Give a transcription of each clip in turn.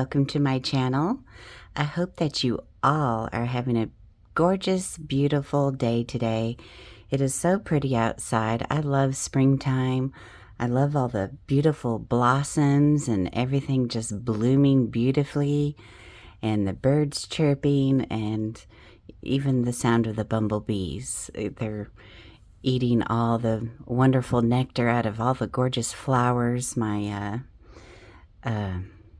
welcome to my channel. I hope that you all are having a gorgeous, beautiful day today. It is so pretty outside. I love springtime. I love all the beautiful blossoms and everything just blooming beautifully, and the birds chirping, and even the sound of the bumblebees. They're eating all the wonderful nectar out of all the gorgeous flowers.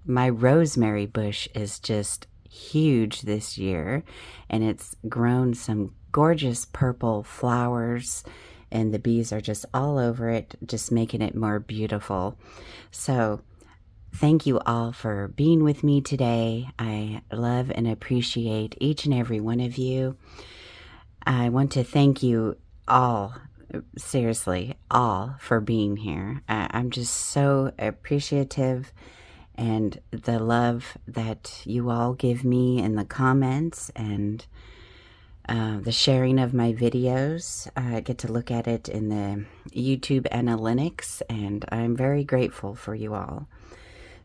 My rosemary bush is just huge this year, and it's grown some gorgeous purple flowers, and the bees are just all over it, just making it more beautiful. So thank you all for being with me today. I love and appreciate each and every one of you. I want to thank you all, seriously, all, for being here. I'm just so appreciative, and the love that you all give me in the comments and the sharing of my videos. I get to look at it in the YouTube analytics, and I'm very grateful for you all.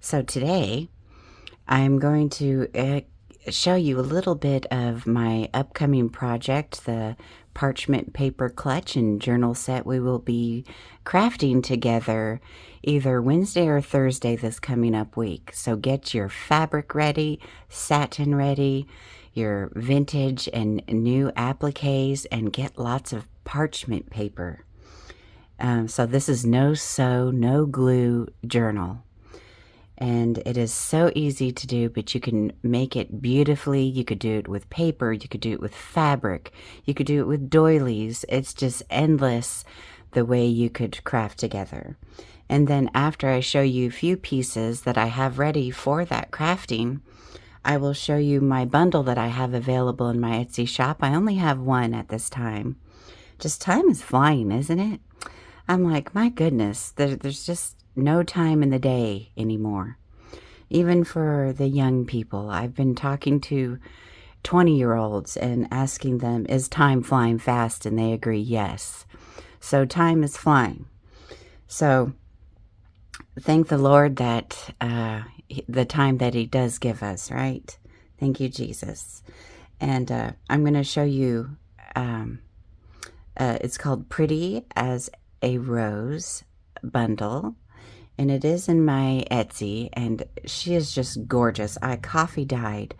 So today, I'm going to show you a little bit of my upcoming project, the parchment paper clutch and journal set we will be crafting together either Wednesday or Thursday this coming up week. So get your fabric ready, satin ready, your vintage and new appliques, and get lots of parchment paper. So this is no sew, no glue journal. And it is so easy to do, but you can make it beautifully. You could do it with paper. You could do it with fabric. You could do it with doilies. It's just endless the way you could craft together. And then after I show you a few pieces that I have ready for that crafting, I will show you my bundle that I have available in my Etsy shop. I only have one at this time. Just time is flying, isn't it? I'm like, my goodness, there's just no time in the day anymore. Even for the young people, I've been talking to 20-year-olds and asking them, is time flying fast? And they agree, yes. So time is flying. So thank the Lord that the time that He does give us, right? Thank you, Jesus. And I'm going to show you, it's called Pretty as a Rose bundle. And it is in my Etsy, and she is just gorgeous. I coffee dyed.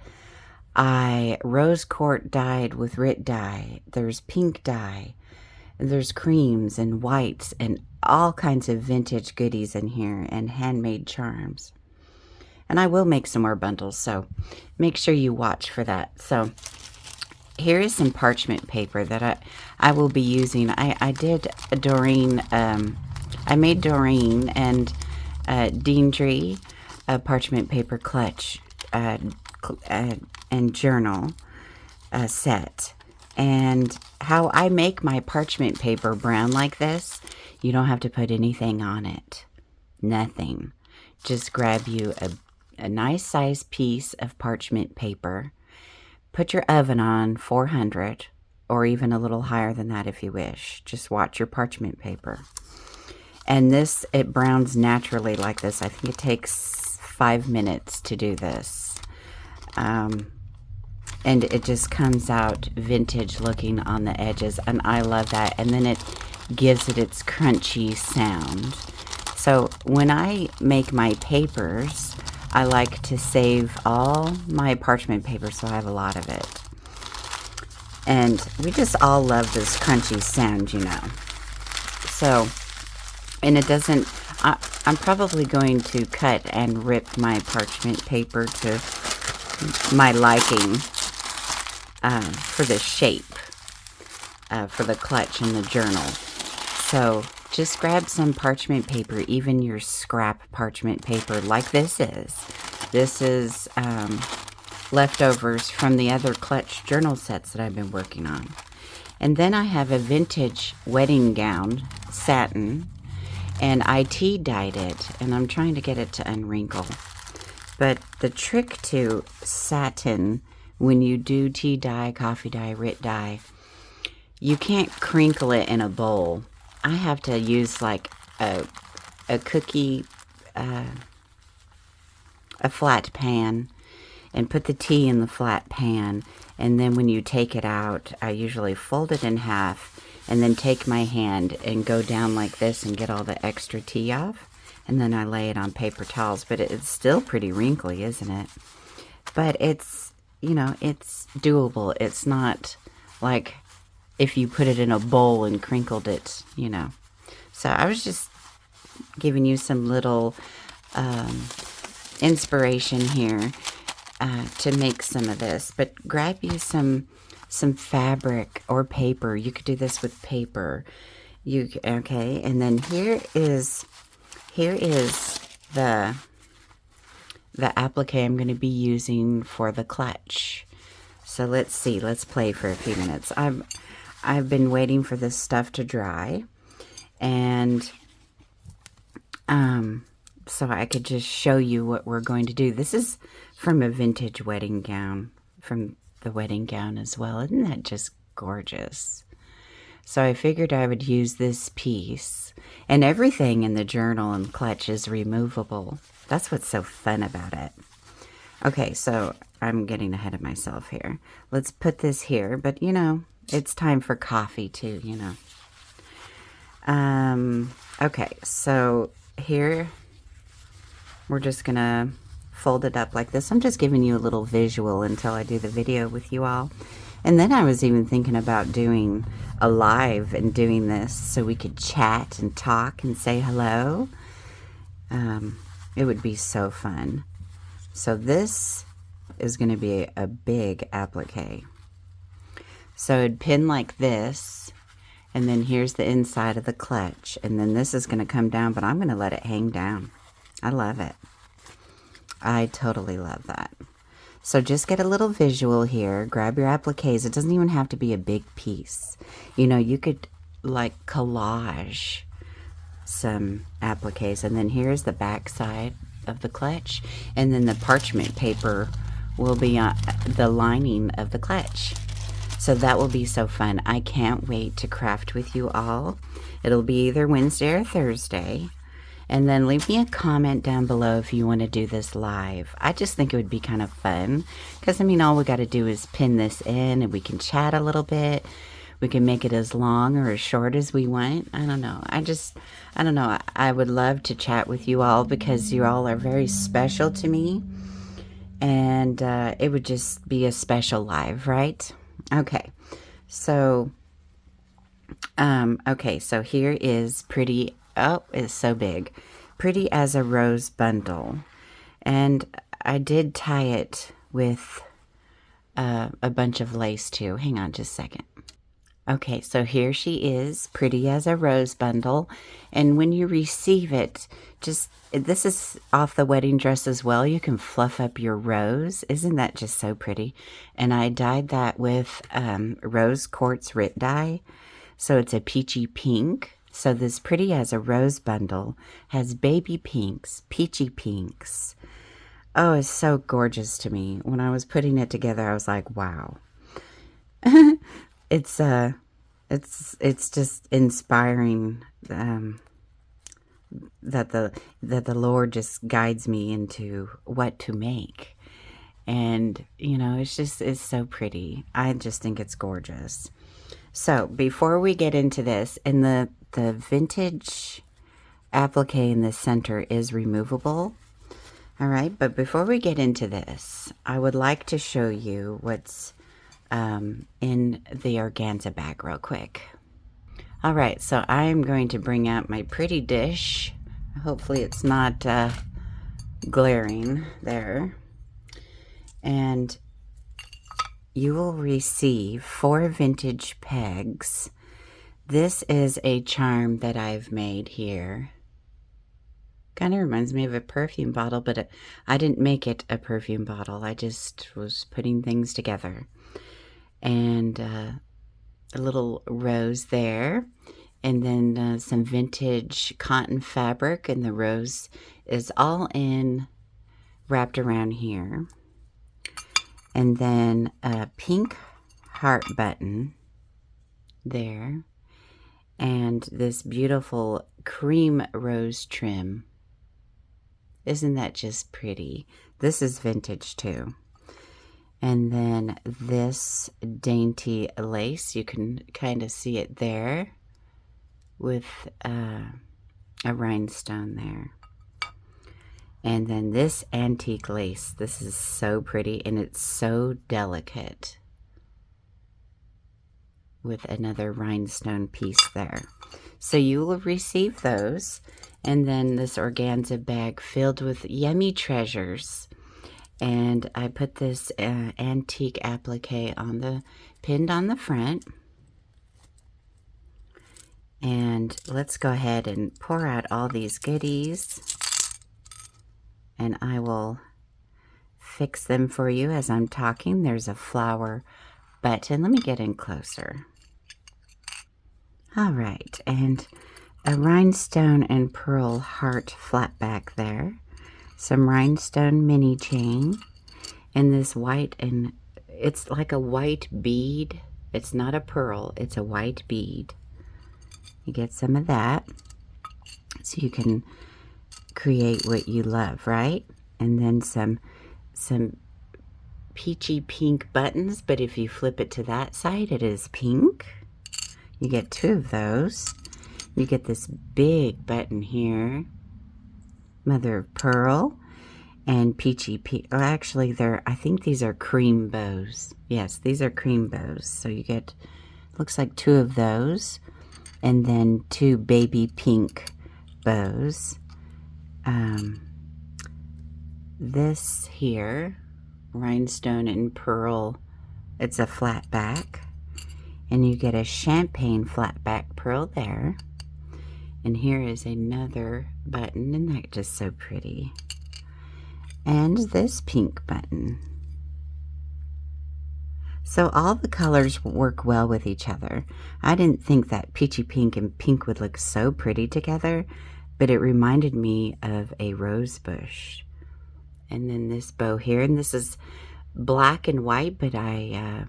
I rose quartz dyed with Rit dye. There's pink dye. There's creams and whites and all kinds of vintage goodies in here, and handmade charms. And I will make some more bundles, so make sure you watch for that. So here is some parchment paper that I will be using. I did Doreen, I made Doreen and Deandry a parchment paper clutch and journal set. And how I make my parchment paper brown like this, you don't have to put anything on it. Nothing. Just grab you a nice size piece of parchment paper. Put your oven on 400, or even a little higher than that if you wish. Just watch your parchment paper. And this, it browns naturally like this. I think it takes 5 minutes to do this. And it just comes out vintage looking on the edges. And I love that. And then it gives it its crunchy sound. So when I make my papers, I like to save all my parchment paper, so I have a lot of it. And we just all love this crunchy sound, you know. So, and it doesn't, I'm probably going to cut and rip my parchment paper to my liking for the shape, for the clutch and the journal. So just grab some parchment paper, even your scrap parchment paper like this is. This is leftovers from the other clutch journal sets that I've been working on. And then I have a vintage wedding gown, satin, and I tea dyed it, and I'm trying to get it to unwrinkle. But the trick to satin, when you do tea dye, coffee dye, Rit dye, you can't crinkle it in a bowl. I have to use like a cookie a flat pan and put the tea in the flat pan. And then when you take it out, I usually fold it in half and then take my hand and go down like this and get all the extra tea off. And then I lay it on paper towels. But it's still pretty wrinkly, isn't it? But it's, you know, it's doable. It's not like if you put it in a bowl and crinkled it, you know. So I was just giving you some little inspiration here to make some of this. But grab you some fabric or paper. You could do this with paper. Okay, and then here is the applique I'm going to be using for the clutch. So let's see. Let's play for a few minutes. I've been waiting for this stuff to dry, and so I could just show you what we're going to do. This is from a vintage wedding gown, from the wedding gown as well. Isn't that just gorgeous? So I figured I would use this piece, and everything in the journal and clutch is removable. That's what's so fun about it. Okay, so I'm getting ahead of myself here. Let's put this here, but you know, it's time for coffee too, you know. Okay, so here we're just gonna fold it up like this. I'm just giving you a little visual until I do the video with you all. And then I was even thinking about doing a live and doing this so we could chat and talk and say hello. It would be so fun. So this is going to be a big applique. So it'd pin like this, and then here's the inside of the clutch, and then this is going to come down, but I'm going to let it hang down. I love it. I totally love that. So just get a little visual here. Grab your appliques. It doesn't even have to be a big piece. You know, you could like collage some appliques, and then here's the back side of the clutch, and then the parchment paper will be on the lining of the clutch. So that will be so fun. I can't wait to craft with you all. It'll be either Wednesday or Thursday. And then leave me a comment down below if you want to do this live. I just think it would be kind of fun, because I mean, all we got to do is pin this in and we can chat a little bit. We can make it as long or as short as we want. I don't know. I don't know. I would love to chat with you all because you all are very special to me. And it would just be a special live, right? Okay. So, okay. So here is pretty. Oh, it's so big. Pretty as a Rose bundle. And I did tie it with a bunch of lace too. Hang on just a second. Okay, so here she is, Pretty as a Rose bundle. And when you receive it, this is off the wedding dress as well. You can fluff up your rose. Isn't that just so pretty? And I dyed that with rose quartz Rit dye. So it's a peachy pink. So this Pretty as a Rose bundle has baby pinks, peachy pinks. Oh, it's so gorgeous to me. When I was putting it together, I was like, wow. It's just inspiring that the Lord just guides me into what to make. And, you know, it's so pretty. I just think it's gorgeous. So before we get into this, and the vintage applique in the center is removable. All right, but before we get into this, I would like to show you what's in the organza bag real quick. All right, so I'm going to bring out my pretty dish. Hopefully it's not glaring there. And you will receive 4 vintage pegs. This is a charm that I've made here. Kind of reminds me of a perfume bottle, but I didn't make it a perfume bottle. I just was putting things together. And a little rose there. And then some vintage cotton fabric. And the rose is all wrapped around here. And then a pink heart button there. And this beautiful cream rose trim. Isn't that just pretty? This is vintage too. And then this dainty lace, you can kind of see it there with a rhinestone there. And then this antique lace, this is so pretty and it's so delicate with another rhinestone piece there. So you will receive those, and then this organza bag filled with yummy treasures. And I put this antique applique on the pinned on the front. And let's go ahead and pour out all these goodies. And I will fix them for you as I'm talking. There's a flower button. Let me get in closer. All right, and a rhinestone and pearl heart flat back there. Some rhinestone mini chain, and this white, and it's like a white bead. It's not a pearl, it's a white bead. You get some of that so you can create what you love, right? And then some peachy pink buttons, but if you flip it to that side, it is pink. You get 2 of those. You get this big button here, mother of pearl, and peachy pink. Oh, actually, I think these are cream bows. Yes, these are cream bows. So you get, looks like 2 of those, and then 2 baby pink bows. This here, rhinestone and pearl, it's a flat back. And you get a champagne flat back pearl there. And here is another button, and that's just so pretty. And this pink button. So all the colors work well with each other. I didn't think that peachy pink and pink would look so pretty together, but it reminded me of a rose bush. And then this bow here, and this is black and white, but I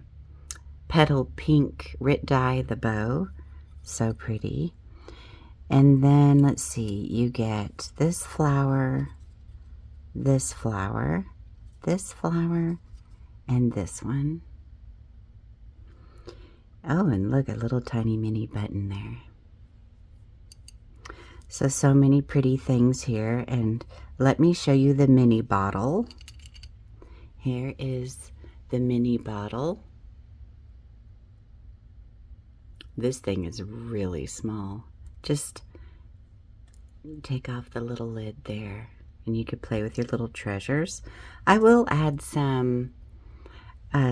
petal pink Rit dye the bow. So pretty. And then let's see, you get this flower, this flower, this flower, and this one. Oh, and look, a little tiny mini button there. So many pretty things here. And let me show you the mini bottle. Here is the mini bottle. This thing is really small. Just take off the little lid there, and you could play with your little treasures. I will add some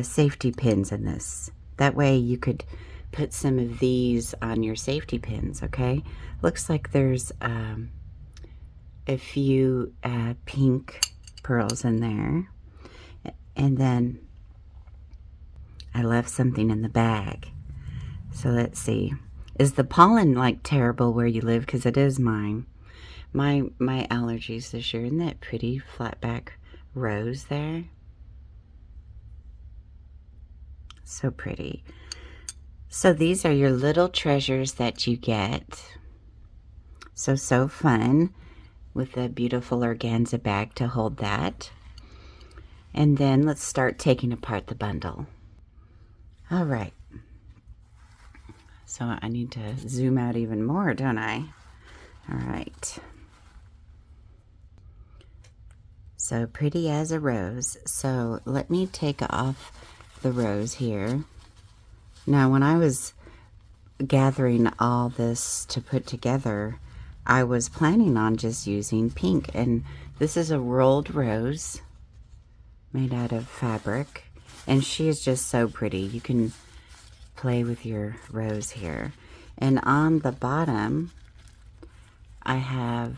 safety pins in this. That way you could put some of these on your safety pins, okay? Looks like there's a few pink pearls in there. And then I left something in the bag. So let's see. Is the pollen like terrible where you live? Because it is mine. My allergies this year. Isn't that pretty flat back rose there? So pretty. So these are your little treasures that you get. So fun with a beautiful organza bag to hold that. And then let's start taking apart the bundle. All right. So I need to zoom out even more, don't I? All right. So pretty as a rose. So let me take off the rose here. Now, when I was gathering all this to put together, I was planning on just using pink. And this is a rolled rose made out of fabric. And she is just so pretty. You can play with your rose here. And on the bottom, I have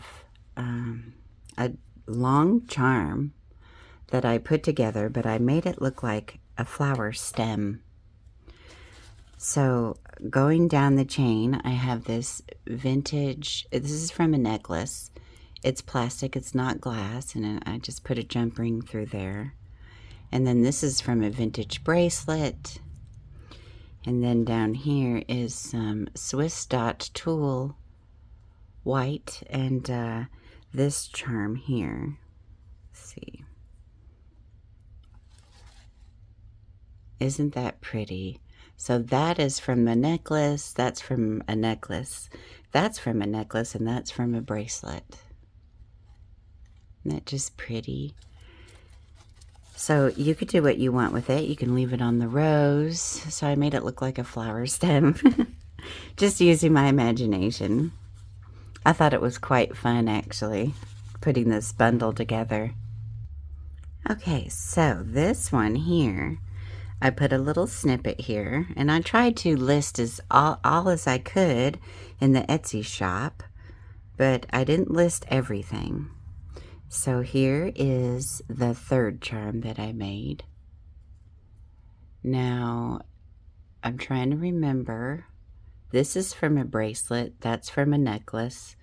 a long charm that I put together, but I made it look like a flower stem. So going down the chain, I have this vintage, this is from a necklace. It's plastic, it's not glass, and I just put a jump ring through there. And then this is from a vintage bracelet. And then down here is some Swiss dot tulle white, and this charm here. Let's see. Isn't that pretty? So that is from the necklace, that's from a necklace, that's from a necklace, and that's from a bracelet. Isn't that just pretty? So you could do what you want with it. You can leave it on the rose. So I made it look like a flower stem. Just using my imagination. I thought it was quite fun, actually, putting this bundle together. Okay, so this one here, I put a little snippet here, and I tried to list all as I could in the Etsy shop, but I didn't list everything. So here is the third charm that I made. Now, I'm trying to remember. This is from a bracelet. That's from a necklace.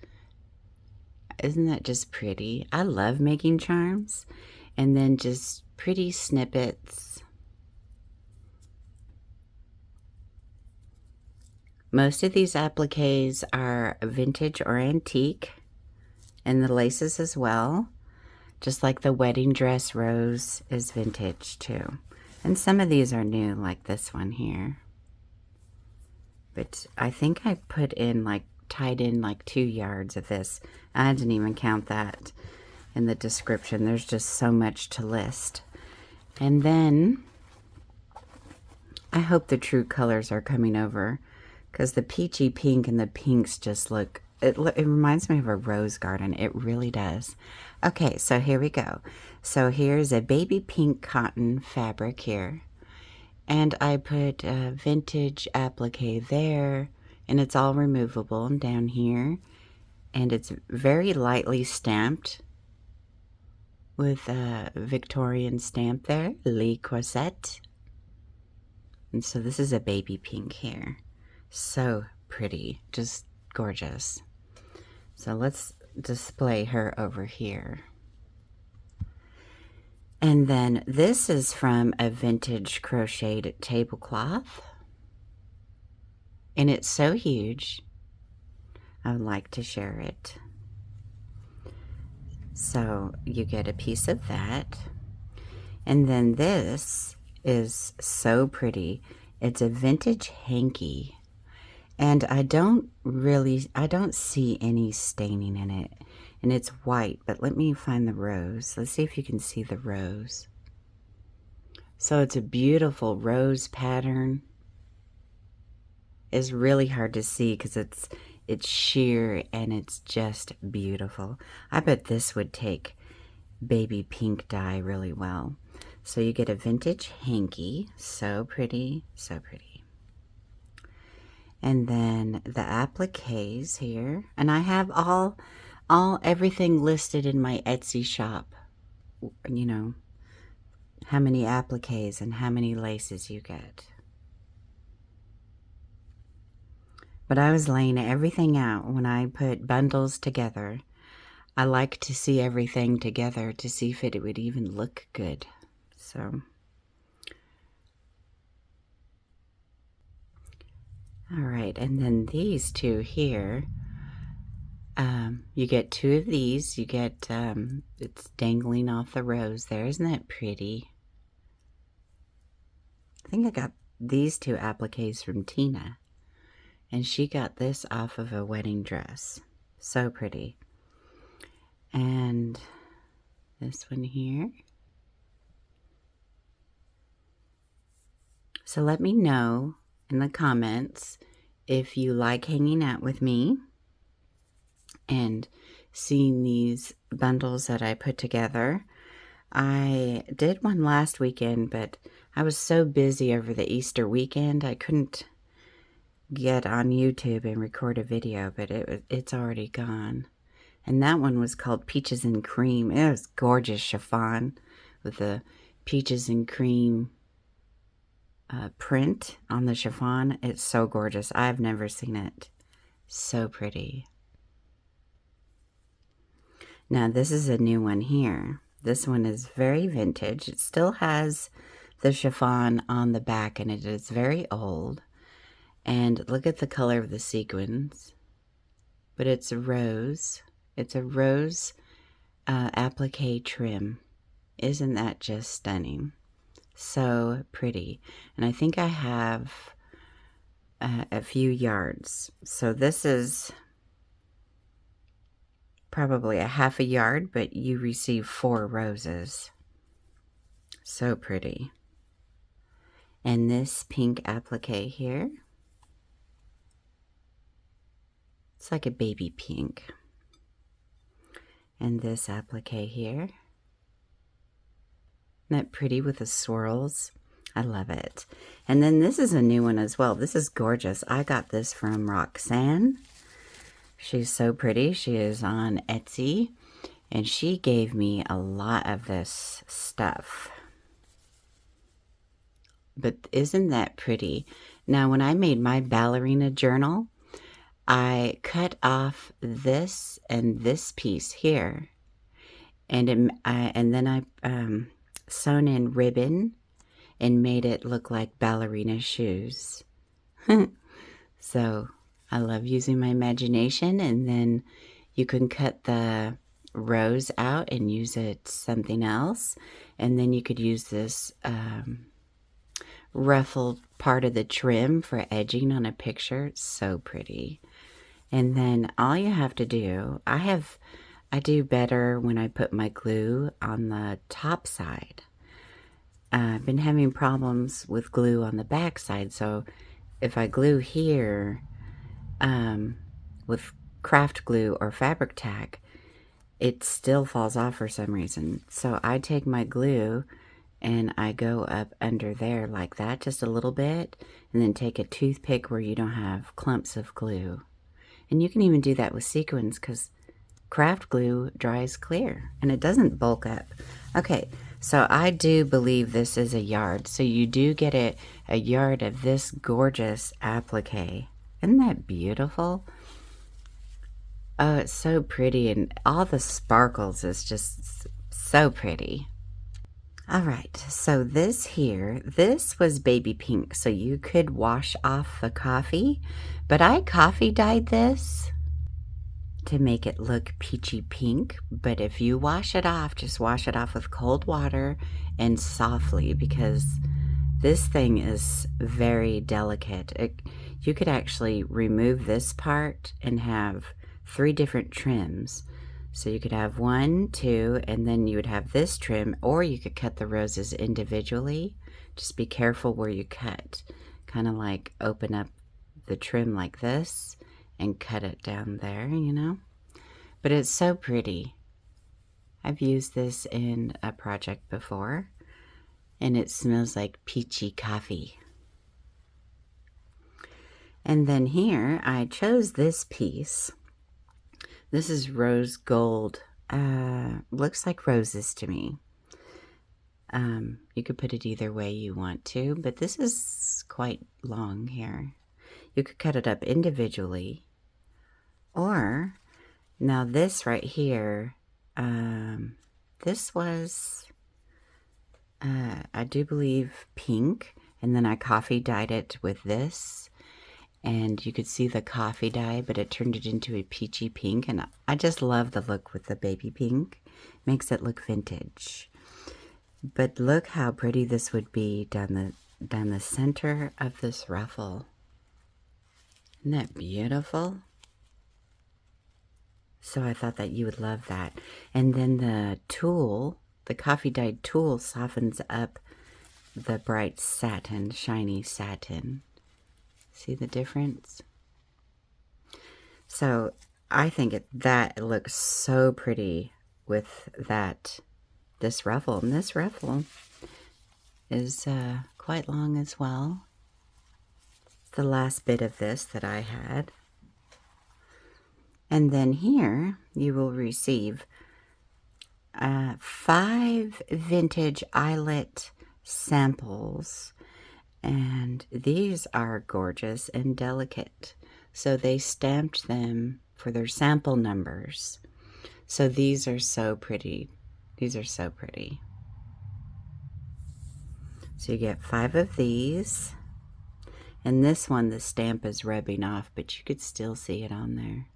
Isn't that just pretty? I love making charms. And then just pretty snippets. Most of these appliques are vintage or antique. And the laces as well. Just like the wedding dress rose is vintage too. And some of these are new, like this one here. But I think I put in tied in like 2 yards of this. I didn't even count that in the description. There's just so much to list. And then I hope the true colors are coming over, because the peachy pink and the pinks just look, it reminds me of a rose garden. It really does. Okay, so here we go. So here's a baby pink cotton fabric here. And I put a vintage applique there, and it's all removable down here. And it's very lightly stamped with a Victorian stamp there, Le Croisette. And so this is a baby pink here. So pretty, just gorgeous. So let's display her over here. And then this is from a vintage crocheted tablecloth. And it's so huge, I would like to share it. So you get a piece of that. And then this is so pretty. It's a vintage hanky. And I don't see any staining in it. And it's white, but let me find the rose. Let's see if you can see the rose. So it's a beautiful rose pattern. It's really hard to see because it's sheer and it's just beautiful. I bet this would take baby pink dye really well. So you get a vintage hanky. So pretty, so pretty. And then the appliques here. And I have everything listed in my Etsy shop. You know, how many appliques and how many laces you get. But I was laying everything out when I put bundles together. I like to see everything together to see if it would even look good. So, all right, and then these two here, you get 2 of these. You get, it's dangling off the rose there. Isn't that pretty? I think I got these 2 appliques from Tina. And she got this off of a wedding dress. So pretty. And this one here. So let me know in the comments if you like hanging out with me and seeing these bundles that I put together. I did one last weekend, but I was so busy over the Easter weekend, I couldn't get on YouTube and record a video, but it's already gone. And that one was called Peaches and Cream. It was gorgeous chiffon with the peaches and cream print on the chiffon. It's so gorgeous. I've never seen it. So pretty. Now this is a new one here. This one is very vintage. It still has the chiffon on the back, and it is very old. And look at the color of the sequins. But it's a rose. It's a rose applique trim. Isn't that just stunning? So pretty. And I think I have a few yards. So this is probably a half a yard, but you receive 4 roses. So pretty. And this pink applique here, it's like a baby pink. And this applique here, isn't that pretty with the swirls? I love it. And then this is a new one as well. This is gorgeous. I got this from Roxanne. She's so pretty. She is on Etsy, and she gave me a lot of this stuff. But isn't that pretty? Now, when I made my ballerina journal, I cut off this and this piece here, and then I sewn in ribbon and made it look like ballerina shoes. So I love using my imagination, and then you can cut the rose out and use it something else, and then you could use this ruffled part of the trim for edging on a picture. It's so pretty. And then all you have to do, I do better when I put my glue on the top side. I've been having problems with glue on the back side, so if I glue here with craft glue or fabric tack, it still falls off for some reason. So I take my glue and I go up under there like that, just a little bit, and then take a toothpick where you don't have clumps of glue. And you can even do that with sequins, because craft glue dries clear and it doesn't bulk up. Okay, so I do believe this is a yard. So you do get a yard of this gorgeous applique. Isn't that beautiful? Oh, it's so pretty, and all the sparkles is just so pretty. All right, so this here, this was baby pink, so you could wash off the coffee, but I coffee dyed this to make it look peachy pink. But if you wash it off, just wash it off with cold water and softly, because this thing is very delicate. You could actually remove this part and have 3 different trims. So you could have 1, 2, and then you would have this trim, or you could cut the roses individually. Just be careful where you cut. Kind of like open up the trim like this and cut it down there, you know. But it's so pretty. I've used this in a project before, and it smells like peachy coffee. And then here, I chose this piece. This is rose gold. Looks like roses to me. You could put it either way you want to, but this is quite long here. You could cut it up individually, or now this right here, this was, I do believe, pink, and then I coffee dyed it with this. And you could see the coffee dye, but it turned it into a peachy pink. And I just love the look with the baby pink. Makes it look vintage. But look how pretty this would be down the center of this ruffle. Isn't that beautiful? So I thought that you would love that. And then the tulle, the coffee dyed tulle, softens up the bright satin, shiny satin. See the difference? So I think that looks so pretty with this ruffle. And this ruffle is quite long as well. It's the last bit of this that I had. And then here you will receive 5 vintage eyelet samples. And these are gorgeous and delicate. So they stamped them for their sample numbers. So these are so pretty. These are so pretty. So you get 5 of these. And this one, the stamp is rubbing off, but you could still see it on there.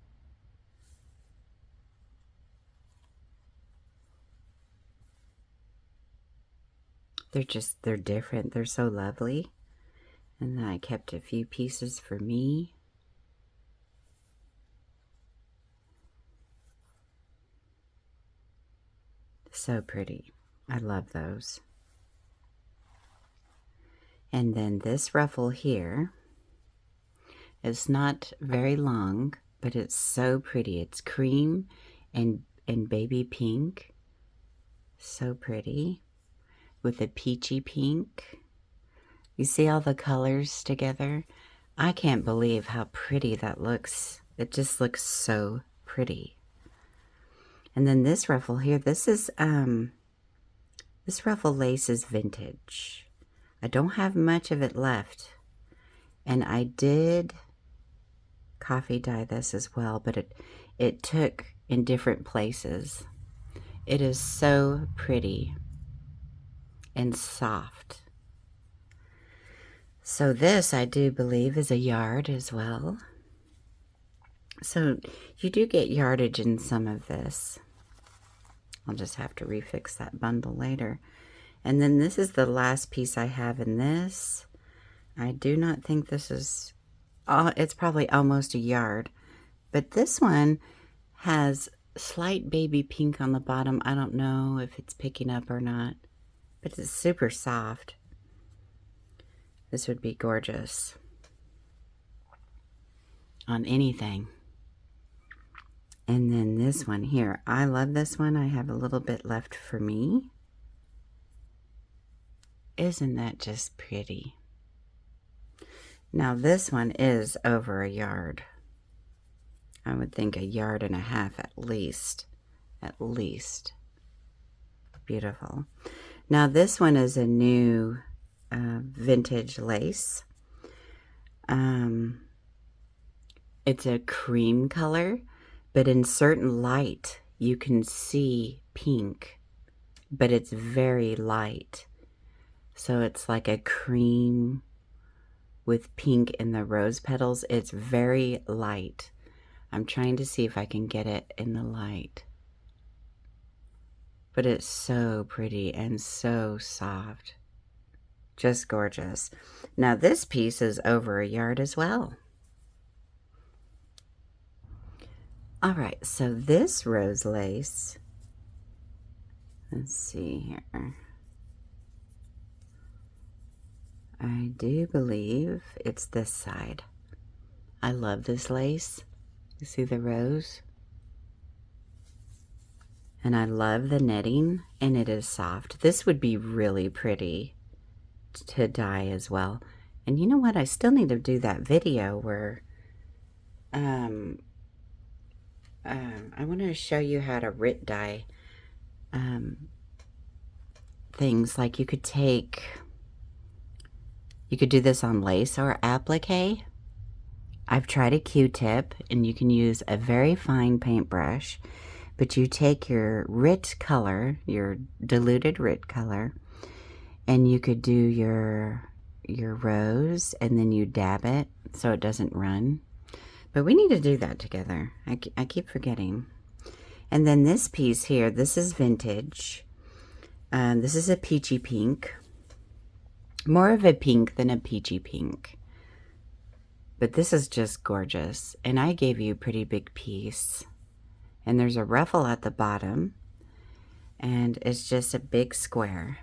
they're different. They're so lovely. And then I kept a few pieces for me. So pretty. I love those. And then this ruffle here is not very long, but it's so pretty. It's cream and baby pink. So pretty. With a peachy pink. You see all the colors together? I can't believe how pretty that looks. It just looks so pretty. And then this ruffle here, this ruffle lace is vintage. I don't have much of it left. And I did coffee dye this as well, but it took in different places. It is so pretty and soft. So this, I do believe, is a yard as well. So you do get yardage in some of this. I'll just have to refix that bundle later. And then this is the last piece I have in this. I do not think this is, it's probably almost a yard. But this one has slight baby pink on the bottom. I don't know if it's picking up or not, but it's super soft. This would be gorgeous on anything. And then this one here, I love this one. I have a little bit left for me. Isn't that just pretty? Now this one is over a yard. I would think a yard and a half at least. At least. Beautiful. Now this one is a new vintage lace. It's a cream color, but in certain light you can see pink, but it's very light. So it's like a cream with pink in the rose petals. It's very light. I'm trying to see if I can get it in the light. But it's so pretty and so soft. Just gorgeous. Now this piece is over a yard as well. All right, so this rose lace, let's see here. I do believe it's this side. I love this lace. You see the rose? And I love the netting, and it is soft. This would be really pretty to dye as well. And you know what? I still need to do that video where I want to show you how to Rit dye things. Like you could do this on lace or applique. I've tried a Q-tip, and you can use a very fine paintbrush, but you take your Rit color, your diluted Rit color, and you could do your rose, and then you dab it so it doesn't run. But we need to do that together. I keep forgetting. And then this piece here, this is vintage. This is a peachy pink. More of a pink than a peachy pink. But this is just gorgeous. And I gave you a pretty big piece. And there's a ruffle at the bottom. And it's just a big square.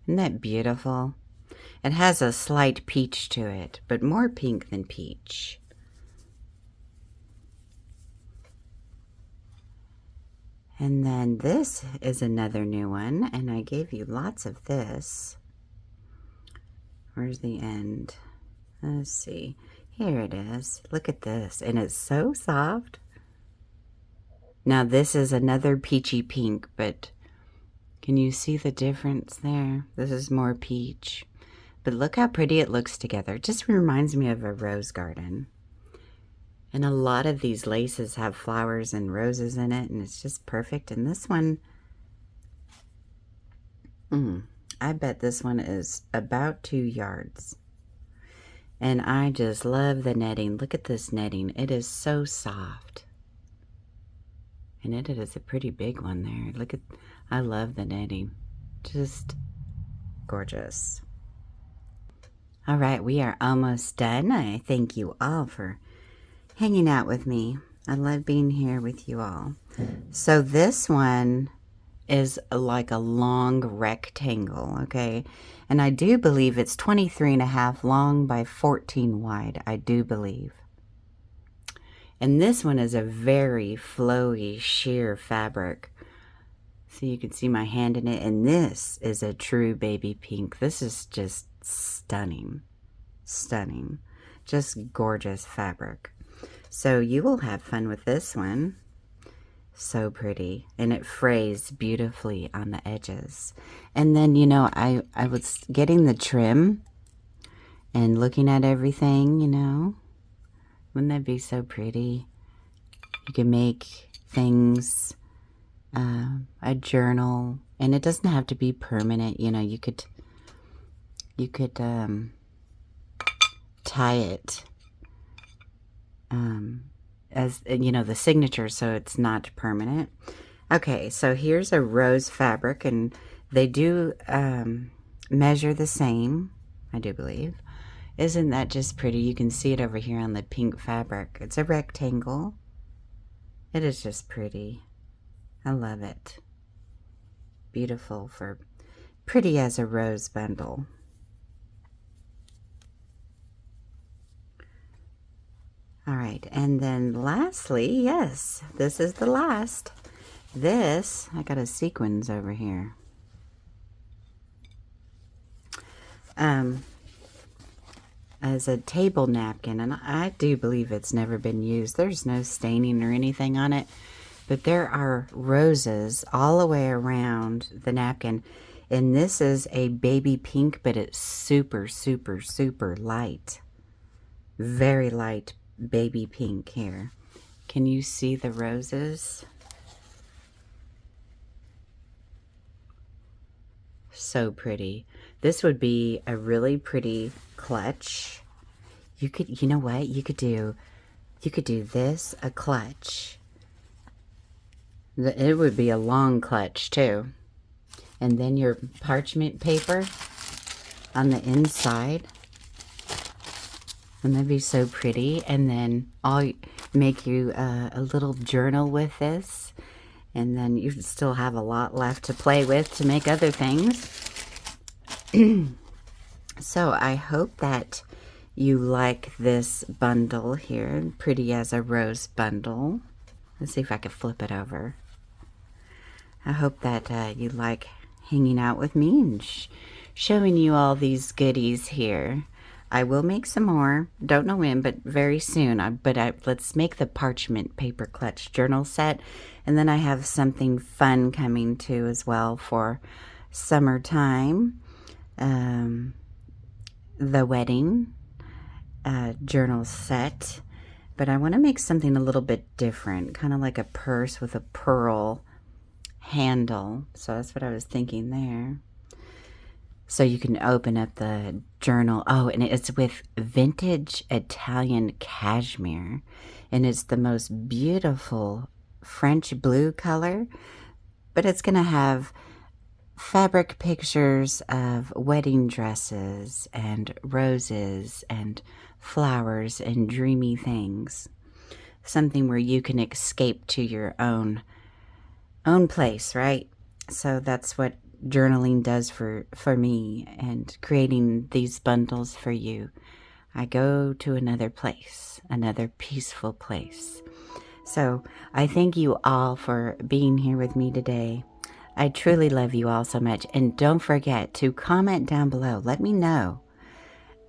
Isn't that beautiful? It has a slight peach to it, but more pink than peach. And then this is another new one, and I gave you lots of this. Where's the end? Let's see. Here it is. Look at this, and it's so soft. Now this is another peachy pink, but can you see the difference there? This is more peach. But look how pretty it looks together. It just reminds me of a rose garden. And a lot of these laces have flowers and roses in it, and it's just perfect. And this one, I bet this one is about 2 yards. And I just love the netting. Look at this netting. It is so soft. And it is a pretty big one there. Look at, I love the netting. Just Gorgeous. All right, we are almost done. I thank you all for hanging out with me. I love being here with you all. So this one is like a long rectangle, okay? And I do believe it's 23.5 long by 14 wide, I do believe. And this one is a very flowy sheer fabric. So you can see my hand in it. And this is a true baby pink. This is just stunning. Stunning. Just gorgeous fabric. So you will have fun with this one. So pretty. And it frays beautifully on the edges. And then, you know, I was getting the trim and looking at everything, you know. Wouldn't that be so pretty? You can make things, a journal, and it doesn't have to be permanent. You know, you could tie it as, you know, the signature, so it's not permanent. Okay, so here's a rose fabric, and they do measure the same, I do believe. Isn't that just pretty? You can see it over here on the pink fabric. It's a rectangle. It is just pretty. I love it. Beautiful for pretty as a rose bundle. All right, and then lastly, yes, this is the last. This, I got a sequins over here. As a table napkin, and I do believe it's never been used. There's no staining or anything on it, but there are roses all the way around the napkin, and this is a baby pink, but it's super, super, super light. Very light baby pink here. Can you see the roses? So pretty. This would be a really pretty clutch. You could, you know what? You could do this, a clutch. It would be a long clutch too. And then your parchment paper on the inside. And that'd be so pretty. And then I'll make you a little journal with this. And then you still have a lot left to play with to make other things. So I hope that you like this bundle here. Pretty as a rose bundle. Let's see if I can flip it over. I hope that you like hanging out with me and showing you all these goodies here. I will make some more. Don't know when, but very soon. Let's make the parchment paper clutch journal set. And then I have something fun coming too as well for summertime. The wedding journal set. But I want to make something a little bit different. Kind of like a purse with a pearl handle. So that's what I was thinking there. So you can open up the journal. Oh, and it's with vintage Italian cashmere. And it's the most beautiful French blue color. But it's going to have fabric pictures of wedding dresses and roses and flowers and dreamy things. Something where you can escape to your own place, right? So that's what journaling does for me, and creating these bundles for you. I go to another place, another peaceful place. So I thank you all for being here with me today. I truly love you all so much. And don't forget to comment down below. Let me know.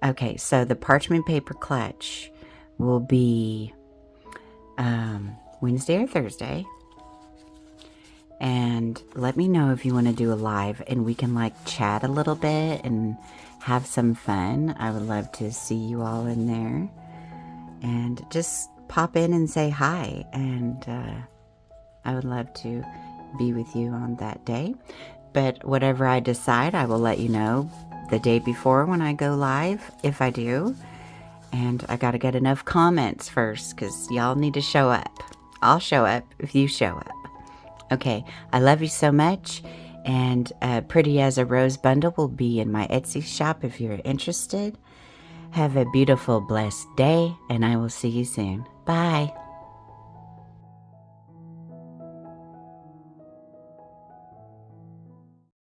Okay, so the parchment paper clutch will be Wednesday or Thursday. And let me know if you want to do a live and we can like chat a little bit and have some fun. I would love to see you all in there. And just pop in and say hi. And I would love to be with you on that day. But whatever I decide, I will let you know the day before when I go live, if I do. And I got to get enough comments first because y'all need to show up. I'll show up if you show up. Okay, I love you so much, And Pretty as a Rose bundle will be in my Etsy shop if you're interested. Have a beautiful, blessed day, and I will see you soon. Bye.